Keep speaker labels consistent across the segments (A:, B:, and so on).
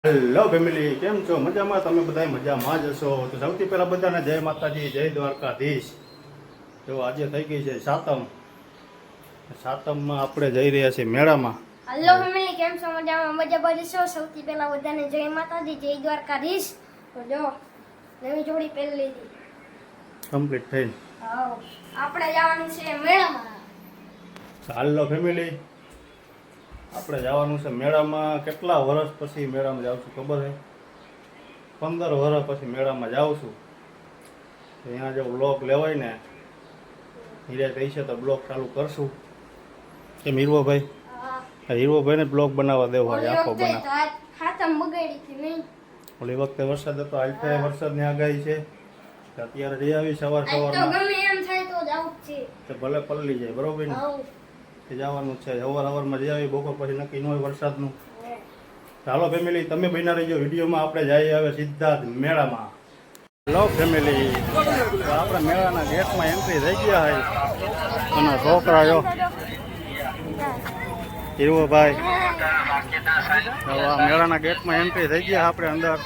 A: Hello family, કેમ છો? મજામાં? તમે બધા મજામાં જ હશો. તો સૌથી પહેલા બધાને જય માતાજી, જય દ્વારકાધીશ. જો આજે થઈ ગઈ છે સાતમમાં આપણે જઈ રહ્યા છીએ મેળામાં.
B: હેલો ફેમિલી, કેમ છો? મજામાં? મજામાં છો? સૌથી પહેલા બધાને જય માતાજી, જય દ્વારકાધીશ. તો જો નવી જોડી પહેરી લીધી
A: કમ્પ્લીટ થઈને.
B: હા, આપણે જવાનું છે મેળામાં.
A: હાલો ફેમિલી, આપણે જવાનું છે મેળામાં. કેટલા વર્ષ પછી મેળામાં જાઉં છું ખબર છે? 15 વર્ષ પછી મેળામાં જાઉં છું. અહીંયા જો બ્લોક લેવાય ને હીરા કહી છે તો બ્લોક ચાલુ કરશું. કેમ હીરવાભાઈ? હીરવાભાઈને બ્લોક બનાવવા દેવો હોય, આખો બનાવ.
B: હાથમ બગાડી હતી નહીં.
A: ઓલી વખતે વરસાદ હતો, આજે વરસાદની આગાહી છે. અત્યારે જઈ આવી સવારમાં.
B: ગમે એમ થાય તો જાવું છે.
A: તો ભલે પલળી જાય, બરોબર ને? જવાનું છે સવારમાં જઈ આવી, બપોર પછી નક્કી ન હોય વરસાદનું. ચાલો ફેમિલી, તમે બન્યા રહીજો વિડીયોમાં. આપણે જઈએ હવે સીધા મેળામાં. હેલો ફેમિલી, આપણે મેળાના ગેટમાં એન્ટ્રી થઈ ગયા હોય અને છોકરા જો હીરવાભાઈ મેળાના ગેટમાં એન્ટ્રી થઈ ગયા. આપણે અંદર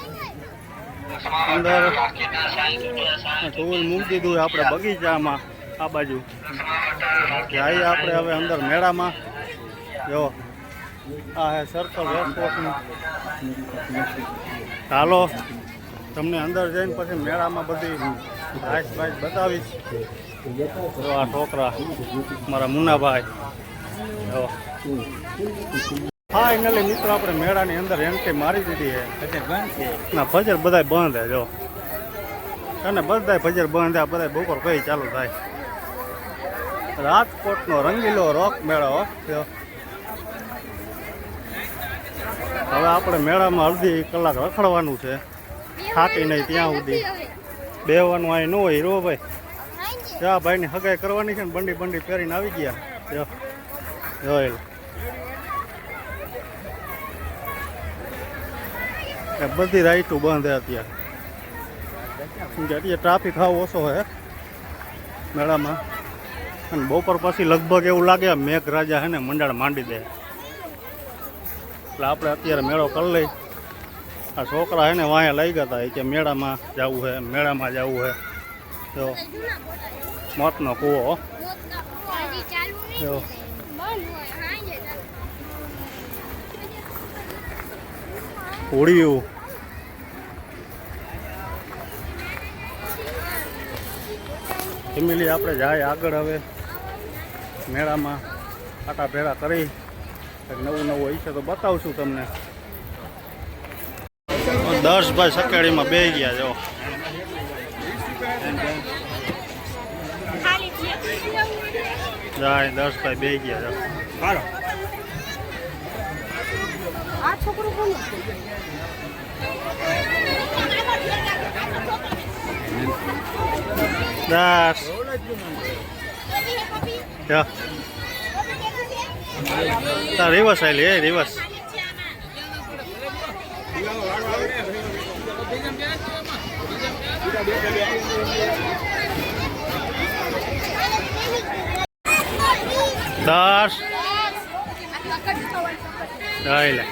A: ટૂલ મૂકી દીધું આપણે બગીચામાં આ બાજુ. જઈએ આપણે હવે અંદર મેળામાં. જો આ હે સર્કલ રેસકોર્સનું. ચાલો તમને અંદર જઈને પછી મેળામાં બધી રાઈસ બાઈસ બતાવીશ. જો આ છોકરા મારા મુન્નાભાઈ. જો ફાઇનલી મિત્રો આપણે મેળાની અંદર એન્ટ્રી મારી દીધી છે. ના ફજર બધા બંધ હે. જો અને બધા ફજર બંધ હે. બધા બપોર કઈ ચાલુ થાય. રાજકોટનો રંગીલો રોક મેળો. હવે આપણે મેળામાં અડધી કલાક રખડવાનું છે, થાકી નહીં ત્યાં સુધી. બેવાનું અહીં ન હોય. હીરવાભાઈ જા ભાઈની હગાઈ કરવાની છે ને, બંડી બંડી પહેરીને આવી ગયા. જોયેલ બધી રાઈટું બંધ હે અત્યારે. અત્યારે ટ્રાફિક હાવ ઓછો હે મેળામાં. અને બપોર પછી લગભગ એવું લાગે મેઘરાજા હે ને મંડાળ માંડી દે. એટલે આપણે અત્યારે મેળો કરી લઈ. આ છોકરા હે ને વાંહે લઈ ગયા હતા કે મેળામાં જવું છે, મેળામાં જવું છે. જો મોતનો કૂવો. જો હોળિયું. ફેમિલી આપણે જાય આગળ હવે મેળામાં આટા ભેળા કરી નવું નવું હોય છે તો બતાવશું તમને. દર્શભાઈ સકેડીમાં બેસી ગયા. જો જાય દર્શભાઈ બેસી ગયા. જો
B: આ છોકરો કોણ?
A: દસ રિવર્સ આવેલી એ રિવર્સ. દસ લે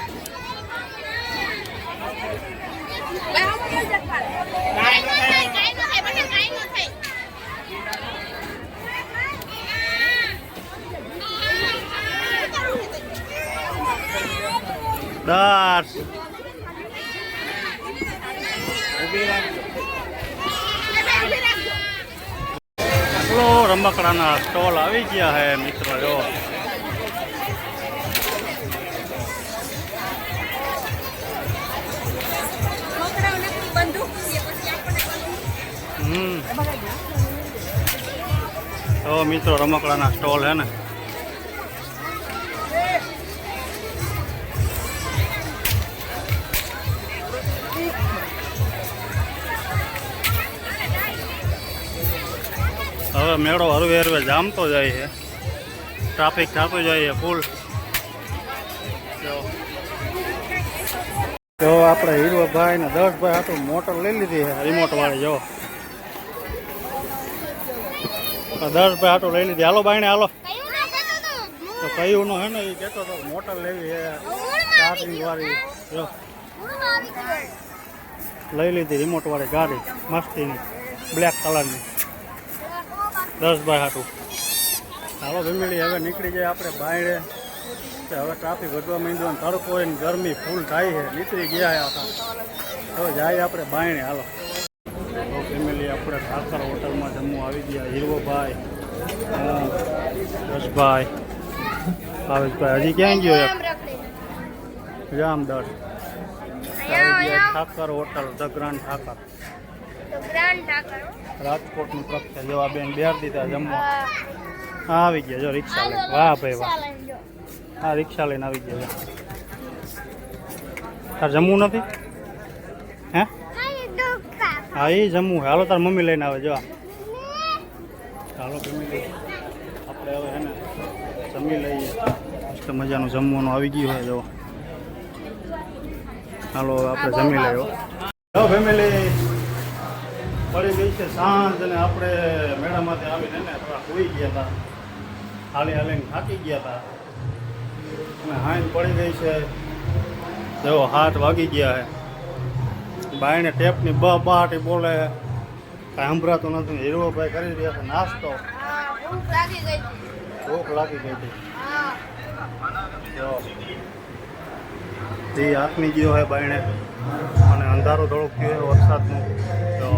A: 10 રમકડાના સ્ટોલ આવી ગયા હે મિત્રો. જો તો મિત્રો રમકડાના સ્ટોલ હે ને. હવે મેળો હરવે હરવે જામતો જાય છે, ટ્રાફિક થતો જાય છે ફૂલ. તો આપણે હીરવાભાઈ ને 10 ભાઈ હાટું મોટર લઈ લીધી છે રિમોટ વાળી. જો 10 ભાઈ હાટું લઈ લીધી. હાલો બાઈને હાલો. તો કયું નો હે ને એ કહેતો તો મોટર લેવી છે ચાર્જિંગ વાળી. જો લઈ લીધી રિમોટ વાળી ગાડી મસ્તીની બ્લેક કલરની 10 બાય 8. હાલો ફેમિલી હવે નીકળી જાય આપણે બાયડે. હવે ટ્રાફિક વધવા માંડ્યો અને તડકો હોય ને ગરમી ફૂલ થાય છે. નીકળી ગયા હતા હવે જાય આપણે બાયણે. હાલો ફેમિલી આપણે ઠાકર હોટલમાં જમવા આવી ગયા. હીરવોભાઈ, યશભાઈ, ભાવેશભાઈ. હજી ક્યાં ગયો જામદર Thakar hotel the grand Thakar રાજકોટનું પ્રખ્યાત. જો આ બેન બેર દીધા જમવા. હા આવી ગયા જો રિક્ષા લઈને. વાહ ભાઈ વાહ. હા રિક્ષા લઈને આવી ગયા. તાર જમવું નથી હે? હા એ જમવું. હાલો તાર મમ્મી લઈને આવે જો. હાલો ફેમિલી આપણે હવે હે ને જમી લઈએ. મસ્ત મજાનું જમવાનું આવી ગયું હોય જો. હાલો આપણે જમી લઈએ. જો ફેમિલી પડી ગઈ છે સાંજ અને આપણે મેળામાંથી આવીને ને થોડા સૂઈ ગયા હતા. હાલી હાલીને થાકી ગયા હતા અને હાઈન પડી ગઈ છે. જો 7 વાગી ગયા છે. બાયણે ટેપની બહાટી બોલે કાંઈ સંભળાતું નથી. હીરવોભાઈ કરી રહ્યા છે નાસ્તો. ભૂખ લાગી ગઈ હતી. જો તે હાથમી ગયો છે બાયણે અને અંધારું થોડુંક થયું છે વરસાદનું. જો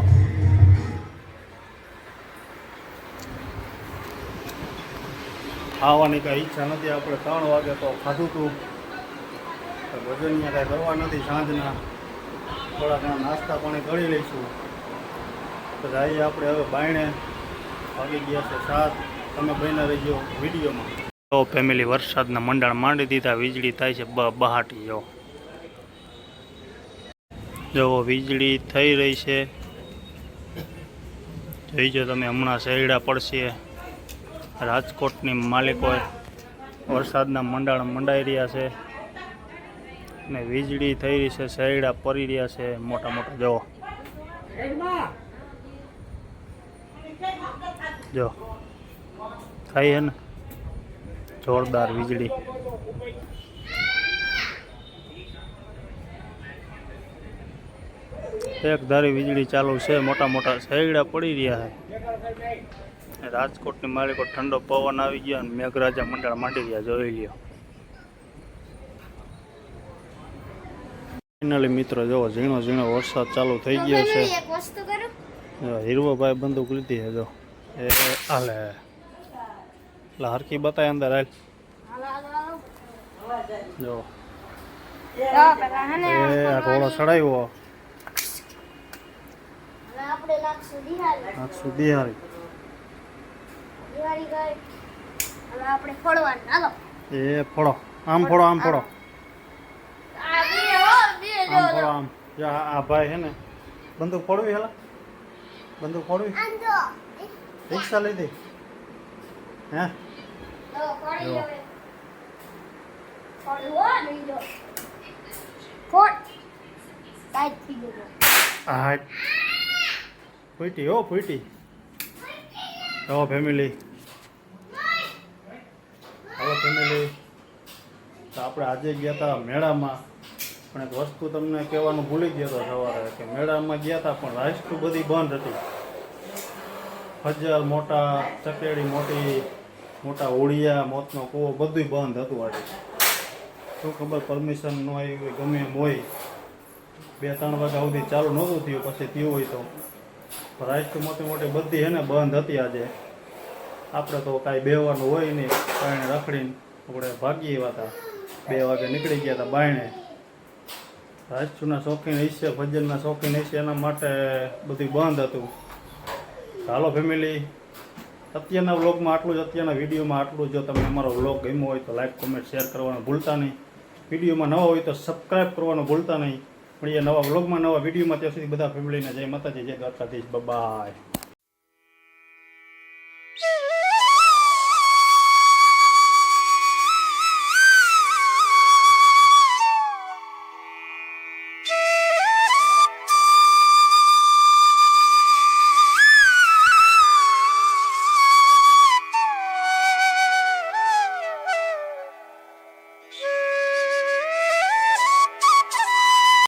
A: ખાવાની કાંઈ ઈચ્છા નથી. આપણે 3 વાગે તો ખાધું હતું. ભજનિયા કાંઈ કરવા નથી. સાંજના થોડા ઘણા નાસ્તા પાણી કરી લઈશું તો જઈએ આપણે હવે બાયણે. વાગી ગયા છે 7. તમે બન્યા રહીજો વિડીયોમાં. તો ફેમિલી વરસાદના મંડાણ માંડી દીધા. વીજળી થાય છે બહાટી. જો વીજળી થઈ રહી છે. જોઈજો તમે હમણાં શેરડા પડશે. રાજકોટની માલિકોએ વરસાદના મંડાણ મંડાઈ રહ્યા છે અને વીજળી થઈ રહી છે. શેરડા પડી રહ્યા છે મોટા મોટા. જો થાય છે ને જોરદાર વીજળી. એક ધારી વીજળી ચાલુ છે. મોટા મોટા શેરડા પડી રહ્યા છે. રાજકોટની માલિકો ઠંડો પવન આવી ગયો અને મેઘરાજા મંડળ માંડી ગયા. જોઈ લ્યો. ફાઇનલી મિત્રો જો ઝીણો ઝીણો વરસાદ ચાલુ થઈ ગયો છે. હીરવોભાઈ બંદૂક લીધી છે. જો એ હાલે એટલે હરકી બતાય અંદર હાલ. જો એ આ ઘોડો ચડાવ્યો. નાખશું દિહારી. એ ફોડો આમ ફોડો આમ ફોડો આમ ફોડો આમ. આ ભાઈ હે ને બંદૂક ફોડવી. હેલા બંદૂક ફોડવી. રિક્ષા લીધી હે? હા ફૂટી હો ફૂટી. હો ફેમિલી હવે ફેમિલી તો આપણે આજે ગયા હતા મેળામાં. પણ એક વસ્તુ તમને કહેવાનું ભૂલી ગયો હતો સવારે કે મેળામાં ગયા હતા પણ રાસ્તું બધી બંધ હતી. ખજર મોટા, ચકેડી મોટી, મોટા ઓળિયા, મોતનો કૂવો બધું બંધ હતું. આજે શું ખબર પરમિશન ન આવી હોય ગમે એમ હોય. 2-3 વાગ્યા સુધી ચાલુ નહોતું થયું. પછી થયું હોય તો રાસ્તું મોટી મોટી બધી હે ને બંધ હતી. આજે આપણે તો કાંઈ બેહવાનું હોય નહીં. બાયણે રખડીને આપણે ભાગી એવા હતા. 2 વાગે નીકળી ગયા હતા બાયણે. રાજચુના શોખીન હશે, ભજનના શોખીન હશે એના માટે બધું બંધ હતું. હાલો ફેમિલી અત્યારના વ્લોગમાં આટલું જ. અત્યારના વિડીયોમાં આટલું. જો તમને અમારો વ્લોગ ગમ્યો હોય તો લાઈક કોમેન્ટ શેર કરવાનું ભૂલતા નહીં. વિડીયોમાં નવા હોય તો સબસ્ક્રાઈબ કરવાનું ભૂલતા નહીં. મળીએ નવા વ્લોગમાં નવા વિડીયોમાં. ત્યાં સુધી બધા ફેમિલીને જય માતાજી, જય દ્વારકાધીશ. બાય.